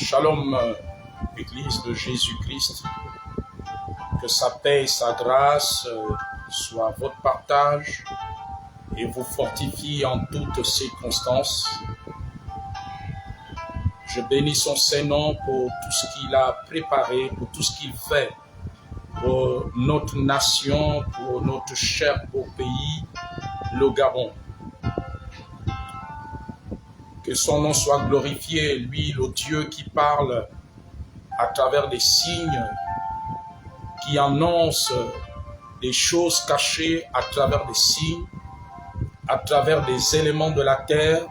Shalom, Église de Jésus-Christ. Que sa paix et sa grâce soient votre partage et vous fortifie en toutes circonstances. Je bénis son Saint-Nom pour tout ce qu'il a préparé, pour tout ce qu'il fait pour notre nation, pour notre cher beau pays, le Gabon. Que son nom soit glorifié, lui, le Dieu qui parle à travers des signes, qui annonce des choses cachées à travers des signes, à travers des éléments de la terre,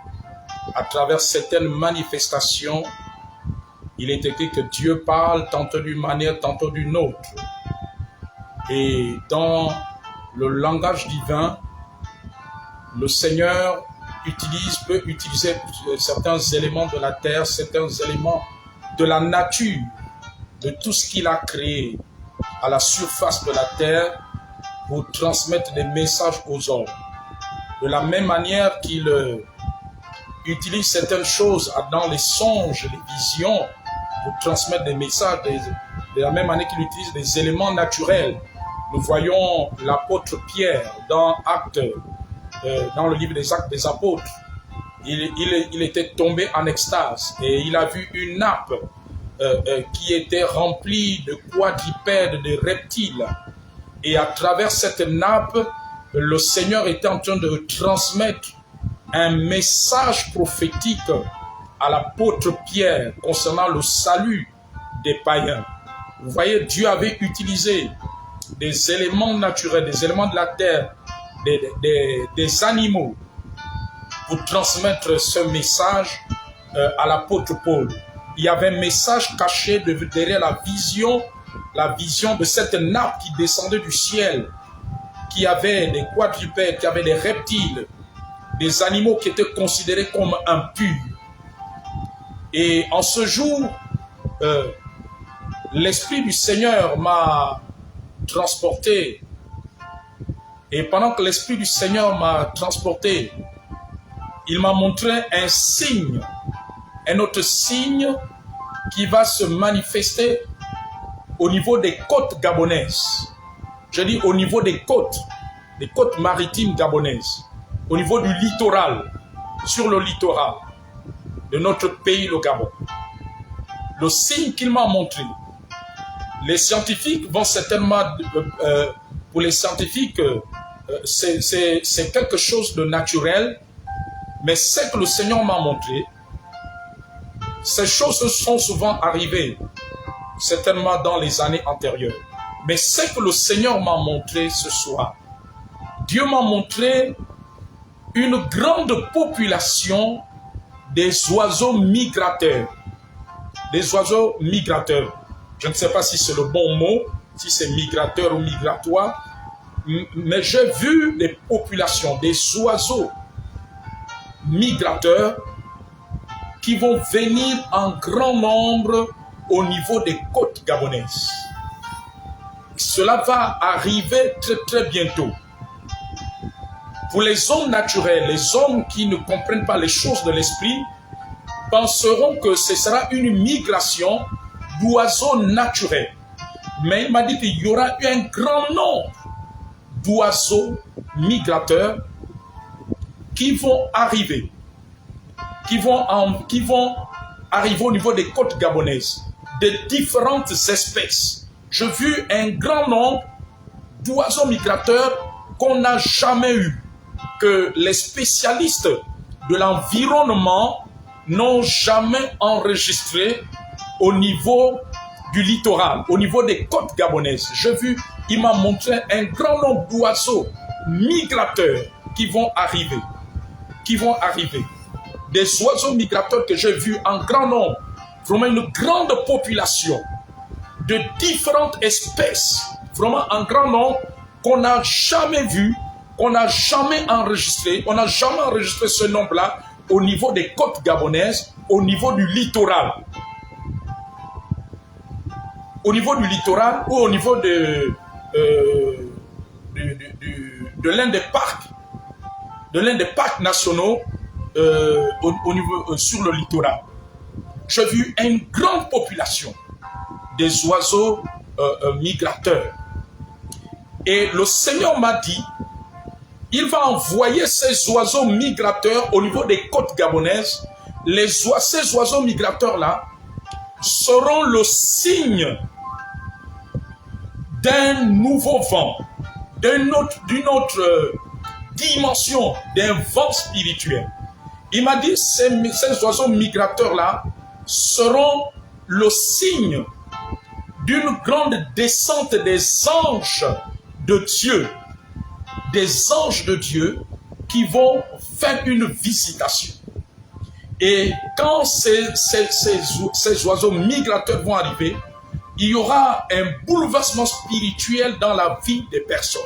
à travers certaines manifestations. Il est écrit que Dieu parle tantôt d'une manière, tantôt d'une autre. Et dans le langage divin, le Seigneur peut utiliser certains éléments de la terre, certains éléments de la nature, de tout ce qu'il a créé à la surface de la terre pour transmettre des messages aux hommes. De la même manière qu'il utilise certaines choses dans les songes, les visions, pour transmettre des messages, de la même manière qu'il utilise des éléments naturels. Nous voyons l'apôtre Pierre dans le livre des Actes des Apôtres. Il était tombé en extase et il a vu une nappe qui était remplie de quadrupèdes, de reptiles. Et à travers cette nappe, le Seigneur était en train de transmettre un message prophétique à l'apôtre Pierre concernant le salut des païens. Vous voyez, Dieu avait utilisé des éléments naturels, des éléments de la terre, des animaux pour transmettre ce message à l'apôtre Paul. Il y avait un message caché derrière la vision de cette nappe qui descendait du ciel, qui avait des quadrupèdes, qui avait des reptiles, des animaux qui étaient considérés comme impurs. Et en ce jour, l'Esprit du Seigneur m'a transporté. Et pendant que l'Esprit du Seigneur m'a transporté, il m'a montré un signe, un autre signe qui va se manifester au niveau des côtes gabonaises. Je dis au niveau des côtes maritimes gabonaises, au niveau du littoral, sur le littoral de notre pays, le Gabon. Le signe qu'il m'a montré, les scientifiques vont certainement, pour les scientifiques, c'est quelque chose de naturel, mais ce que le Seigneur m'a montré, ces choses sont souvent arrivées, certainement dans les années antérieures. Mais ce que le Seigneur m'a montré ce soir, Dieu m'a montré une grande population des oiseaux migrateurs. Des oiseaux migrateurs. Je ne sais pas si c'est le bon mot, si c'est migrateur ou migratoire, mais j'ai vu des populations, des oiseaux migrateurs qui vont venir en grand nombre au niveau des côtes gabonaises. Cela va arriver très très bientôt. Pour les hommes naturels, les hommes qui ne comprennent pas les choses de l'esprit, penseront que ce sera une migration d'oiseaux naturels. Mais il m'a dit qu'il y aura un grand nombre d'oiseaux migrateurs qui vont arriver, qui vont arriver au niveau des côtes gabonaises, de différentes espèces. J'ai vu un grand nombre d'oiseaux migrateurs qu'on n'a jamais eu, que les spécialistes de l'environnement n'ont jamais enregistré au niveau du littoral, au niveau des côtes gabonaises. J'ai vu, il m'a montré un grand nombre d'oiseaux migrateurs qui vont arriver. Des oiseaux migrateurs que j'ai vus en grand nombre, vraiment une grande population de différentes espèces, vraiment en grand nombre qu'on n'a jamais vu, qu'on n'a jamais enregistré. On n'a jamais enregistré ce nombre-là au niveau des côtes gabonaises, au niveau du littoral. Au niveau du littoral ou au niveau de l'un des parcs nationaux au niveau, sur le littoral. j'ai vu une grande population des oiseaux migrateurs. Et le Seigneur m'a dit, il va envoyer ces oiseaux migrateurs au niveau des côtes gabonaises. Ces oiseaux migrateurs-là seront le signe d'un nouveau vent, d'une autre dimension, d'un vent spirituel. Il m'a dit, ces oiseaux migrateurs-là seront le signe d'une grande descente des anges de Dieu, des anges de Dieu qui vont faire une visitation. Et quand ces oiseaux migrateurs vont arriver, il y aura un bouleversement spirituel dans la vie des personnes.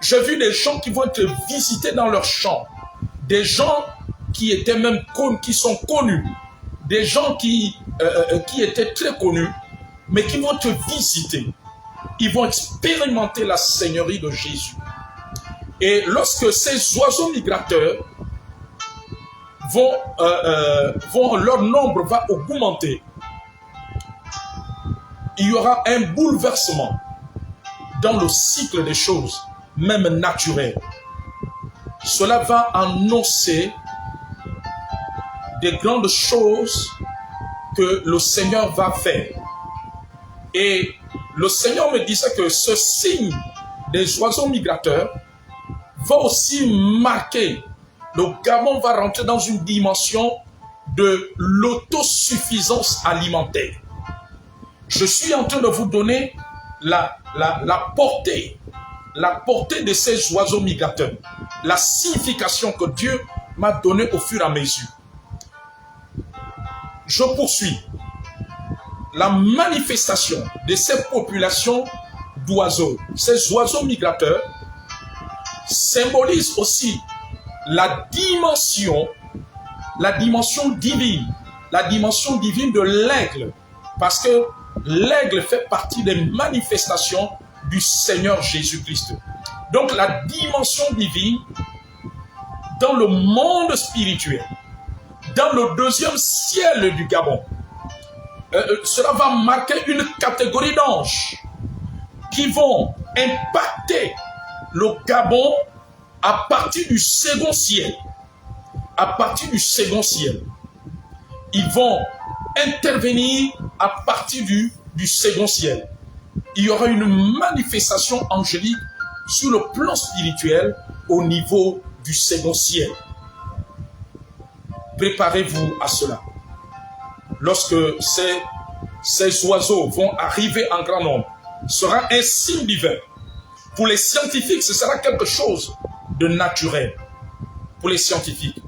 J'ai vu des gens qui vont être visités dans leur champ, des gens qui étaient même connus, qui sont connus, des gens qui étaient très connus, mais qui vont te visiter. Ils vont expérimenter la Seigneurie de Jésus. Et lorsque ces oiseaux migrateurs leur nombre va augmenter, il y aura un bouleversement dans le cycle des choses, même naturelles. Cela va annoncer des grandes choses que le Seigneur va faire. Et le Seigneur me disait que ce signe des oiseaux migrateurs va aussi marquer. Le Gabon va rentrer dans une dimension de l'autosuffisance alimentaire. Je suis en train de vous donner la portée de ces oiseaux migrateurs, la signification que Dieu m'a donnée au fur et à mesure. Je poursuis. La manifestation de ces populations d'oiseaux, ces oiseaux migrateurs, symbolise aussi la dimension divine de l'aigle, parce que l'aigle fait partie des manifestations du Seigneur Jésus-Christ. Donc la dimension divine dans le monde spirituel, dans le deuxième ciel du Gabon, cela va marquer une catégorie d'anges qui vont impacter le Gabon à partir du second ciel. À partir du second ciel. Ils vont intervenir à partir du second ciel. Il y aura une manifestation angélique sur le plan spirituel au niveau du second ciel. Préparez-vous à cela. Lorsque ces oiseaux vont arriver en grand nombre, ce sera un signe divin. Pour les scientifiques, ce sera quelque chose de naturel. Pour les scientifiques,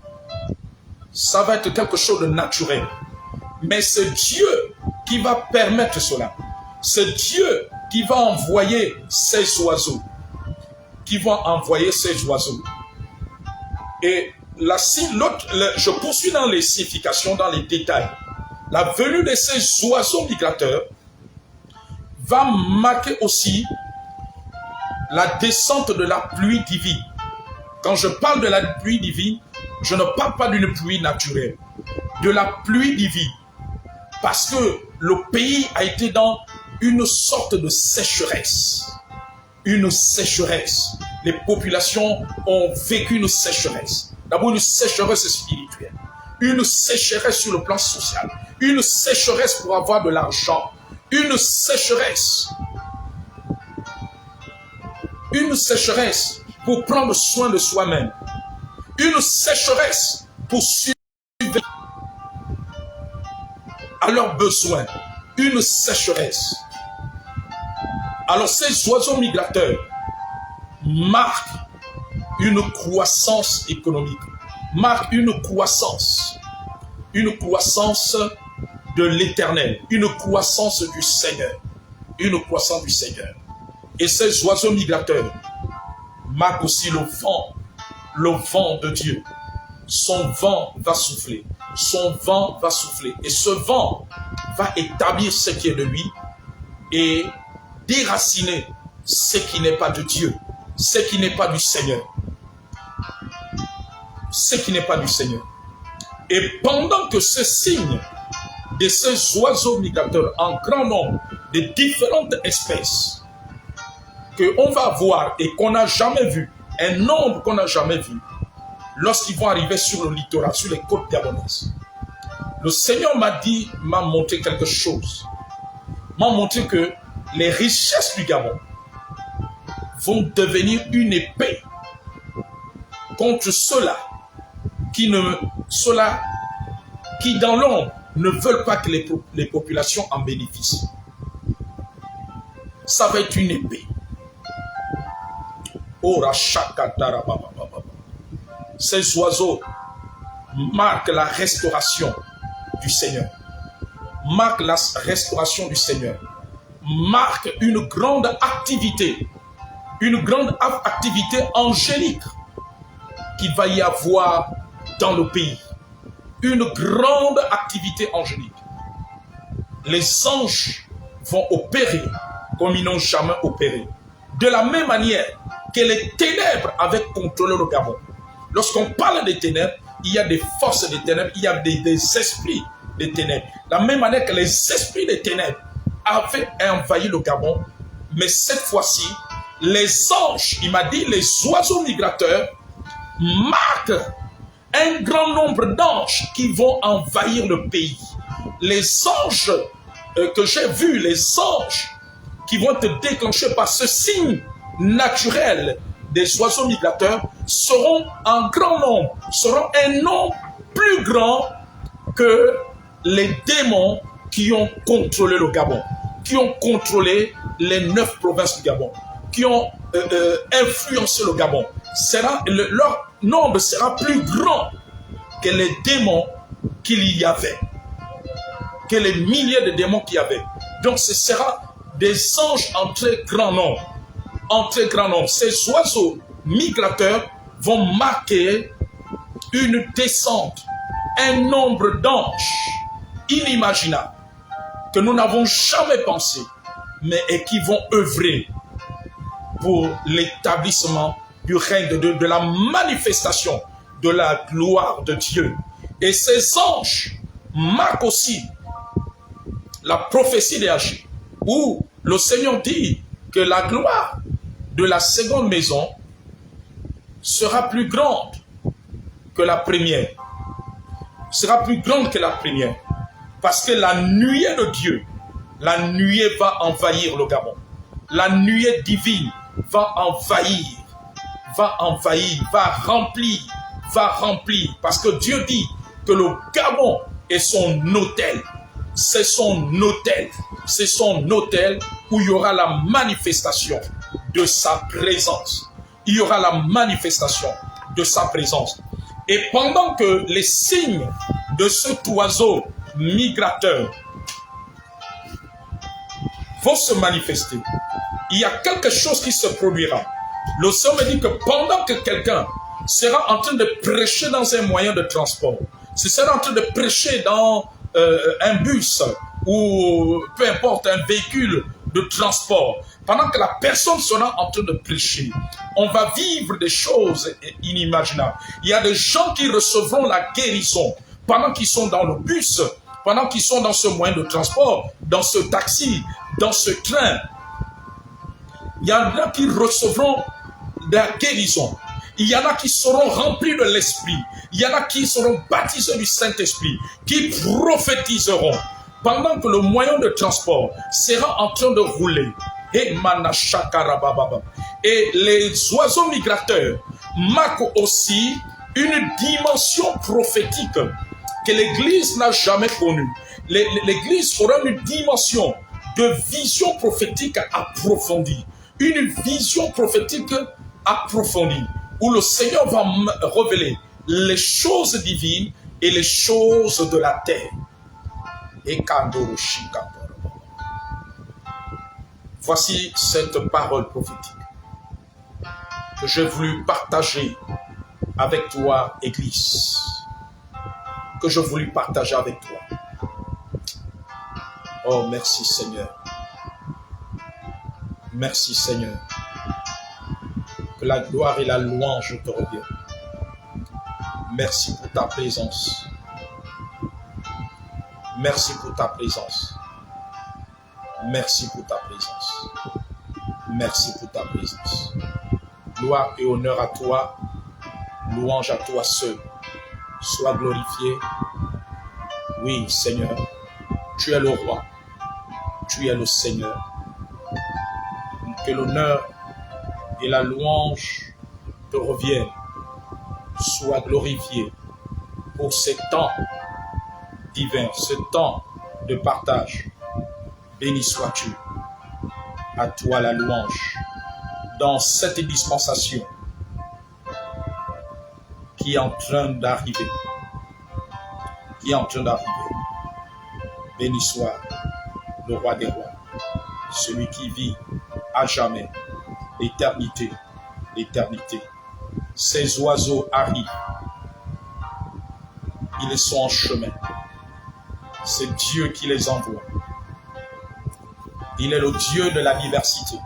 ça va être quelque chose de naturel. Mais c'est Dieu qui va permettre cela. C'est Dieu qui va envoyer ces oiseaux. Et je poursuis dans les significations, dans les détails. La venue de ces oiseaux migrateurs va marquer aussi la descente de la pluie divine. Quand je parle de la pluie divine, je ne parle pas d'une pluie naturelle, de la pluie divine. Parce que le pays a été dans une sorte de sécheresse. Une sécheresse. Les populations ont vécu une sécheresse. D'abord une sécheresse spirituelle. Une sécheresse sur le plan social. Une sécheresse pour avoir de l'argent. Une sécheresse pour prendre soin de soi-même. Une sécheresse pour suivre à leurs besoins. Une sécheresse. Alors ces oiseaux migrateurs marquent une croissance économique, marquent une croissance de l'éternel, une croissance du Seigneur, Et ces oiseaux migrateurs marquent aussi le vent de Dieu. Son vent va souffler, et ce vent va établir ce qui est de lui et déraciner ce qui n'est pas de Dieu, ce qui n'est pas du Seigneur. Et pendant que ce signe de ces oiseaux migrateurs en grand nombre, de différentes espèces, qu'on va voir et qu'on n'a jamais vu, un nombre qu'on n'a jamais vu, lorsqu'ils vont arriver sur le littoral, sur les côtes gabonaises. Le Seigneur m'a montré quelque chose. M'a montré que les richesses du Gabon vont devenir une épée contre ceux-là qui dans l'ombre ne veulent pas que les populations en bénéficient. Ça va être une épée. Ces oiseaux marquent la restauration du Seigneur. Marquent la restauration du Seigneur. Marquent une grande activité angélique qu'il va y avoir dans le pays. Une grande activité angélique. Les anges vont opérer comme ils n'ont jamais opéré. De la même manière que les ténèbres avaient contrôlé le Gabon. Lorsqu'on parle des ténèbres, il y a des forces des ténèbres, il y a des esprits des ténèbres. De la même manière que les esprits des ténèbres avaient envahi le Gabon, mais cette fois-ci, les anges, il m'a dit, les oiseaux migrateurs marquent un grand nombre d'anges qui vont envahir le pays. Les anges que j'ai vus, les anges qui vont être déclenchés par ce signe naturel des oiseaux migrateurs seront en grand nombre, seront un nombre plus grand que les démons qui ont contrôlé le Gabon, qui ont contrôlé les 9 provinces du Gabon, qui ont influencé le Gabon. Leur nombre sera plus grand que les démons qu'il y avait, que les milliers de démons qu'il y avait. Donc ce sera des anges en très grand nombre. En très grand nombre. Ces oiseaux migrateurs vont marquer une descente, un nombre d'anges inimaginables que nous n'avons jamais pensé, mais et qui vont œuvrer pour l'établissement du règne de Dieu, de la manifestation de la gloire de Dieu. Et ces anges marquent aussi la prophétie d'Agé, où le Seigneur dit que la gloire de la seconde maison sera plus grande que la première. Sera plus grande que la première. Parce que la nuée de Dieu, la nuée va envahir le Gabon. La nuée divine va envahir, va remplir. Parce que Dieu dit que le Gabon est son autel. C'est son autel. C'est son autel où il y aura la manifestation de sa présence. Il y aura la manifestation de sa présence. Et pendant que les signes de cet oiseau migrateur vont se manifester, il y a quelque chose qui se produira. Le Seigneur me dit que pendant que quelqu'un sera en train de prêcher dans un moyen de transport, se sera en train de prêcher dans un bus ou peu importe un véhicule de transport, pendant que la personne sera en train de prêcher, on va vivre des choses inimaginables. Il y a des gens qui recevront la guérison pendant qu'ils sont dans le bus, pendant qu'ils sont dans ce moyen de transport, dans ce taxi, dans ce train. Il y en a qui recevront la guérison. Il y en a qui seront remplis de l'Esprit. Il y en a qui seront baptisés du Saint-Esprit, qui prophétiseront pendant que le moyen de transport sera en train de rouler. Et les oiseaux migrateurs marquent aussi une dimension prophétique que l'Église n'a jamais connue. L'Église aura une dimension de vision prophétique approfondie. Une vision prophétique approfondie, où le Seigneur va révéler les choses divines et les choses de la terre. Voici cette parole prophétique que j'ai voulu partager avec toi, Église. Que je voulus partager avec toi. Oh, merci Seigneur. Merci Seigneur. Que la gloire et la louange te reviennent. Merci pour ta présence. Merci pour ta présence. Merci pour ta présence. Merci pour ta présence. Gloire et honneur à toi. Louange à toi seul. Sois glorifié. Oui, Seigneur. Tu es le roi. Tu es le Seigneur. Que l'honneur et la louange te reviennent. Sois glorifié pour ce temps divin, ce temps de partage. Béni sois-tu. À toi la louange. Dans cette dispensation qui est en train d'arriver. Qui est en train d'arriver. Béni soit le roi des rois. Celui qui vit à jamais. L'éternité. L'éternité. Ces oiseaux arrivent. Ils sont en chemin. C'est Dieu qui les envoie. Il est le Dieu de la diversité.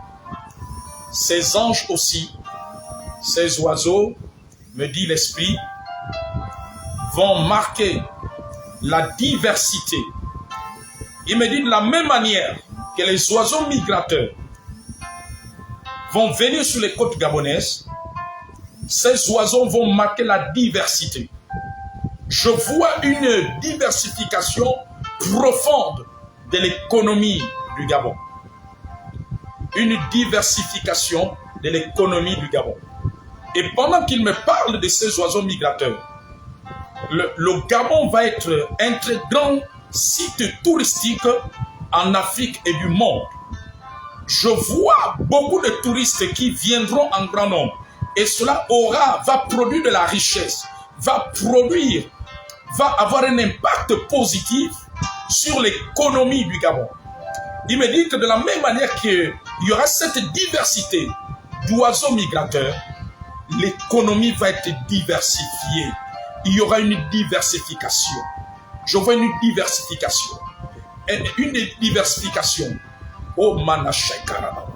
Ces anges aussi, ces oiseaux, me dit l'Esprit, vont marquer la diversité. Il me dit de la même manière que les oiseaux migrateurs vont venir sur les côtes gabonaises, ces oiseaux vont marquer la diversité. Je vois une diversification profonde de l'économie du Gabon. Une diversification de l'économie du Gabon. Et pendant qu'il me parle de ces oiseaux migrateurs, le Gabon va être un très grand site touristique en Afrique et du monde. Je vois beaucoup de touristes qui viendront en grand nombre. Et cela va produire de la richesse, va avoir un impact positif sur l'économie du Gabon. Il me dit que de la même manière qu'il y aura cette diversité d'oiseaux migrateurs, l'économie va être diversifiée. Il y aura une diversification. Je vois une diversification. Une diversification. Oh, Manashaikarababa.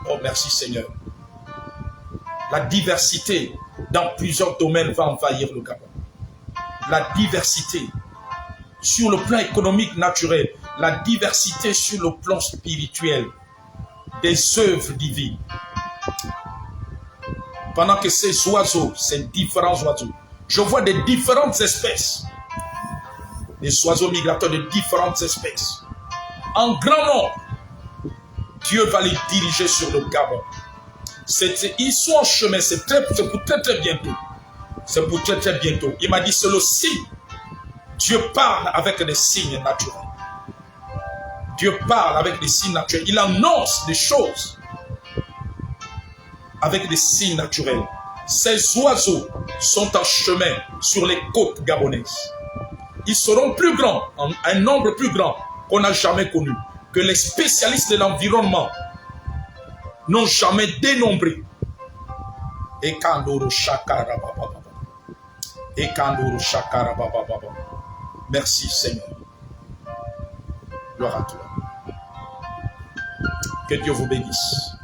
Oh, merci Seigneur. La diversité dans plusieurs domaines va envahir le Gabon. La diversité sur le plan économique naturel, la diversité sur le plan spirituel, des œuvres divines. Pendant que ces oiseaux, ces différents oiseaux, je vois des différentes espèces, des oiseaux migrateurs de différentes espèces. En grand nombre, Dieu va les diriger sur le Gabon. Ils sont en chemin, c'est pour très bientôt. C'est pour très bientôt. Il m'a dit, c'est le signe. Dieu parle avec des signes naturels. Dieu parle avec des signes naturels. Il annonce des choses avec des signes naturels. Ces oiseaux sont en chemin sur les côtes gabonaises. Ils seront plus grands, un nombre plus grand qu'on n'a jamais connu, que les spécialistes de l'environnement n'ont jamais dénombré. Et Kandoro Shakara Baba. Et Kandoro Shakara Baba. Merci Seigneur. Gloire à toi. Que Dieu vous bénisse.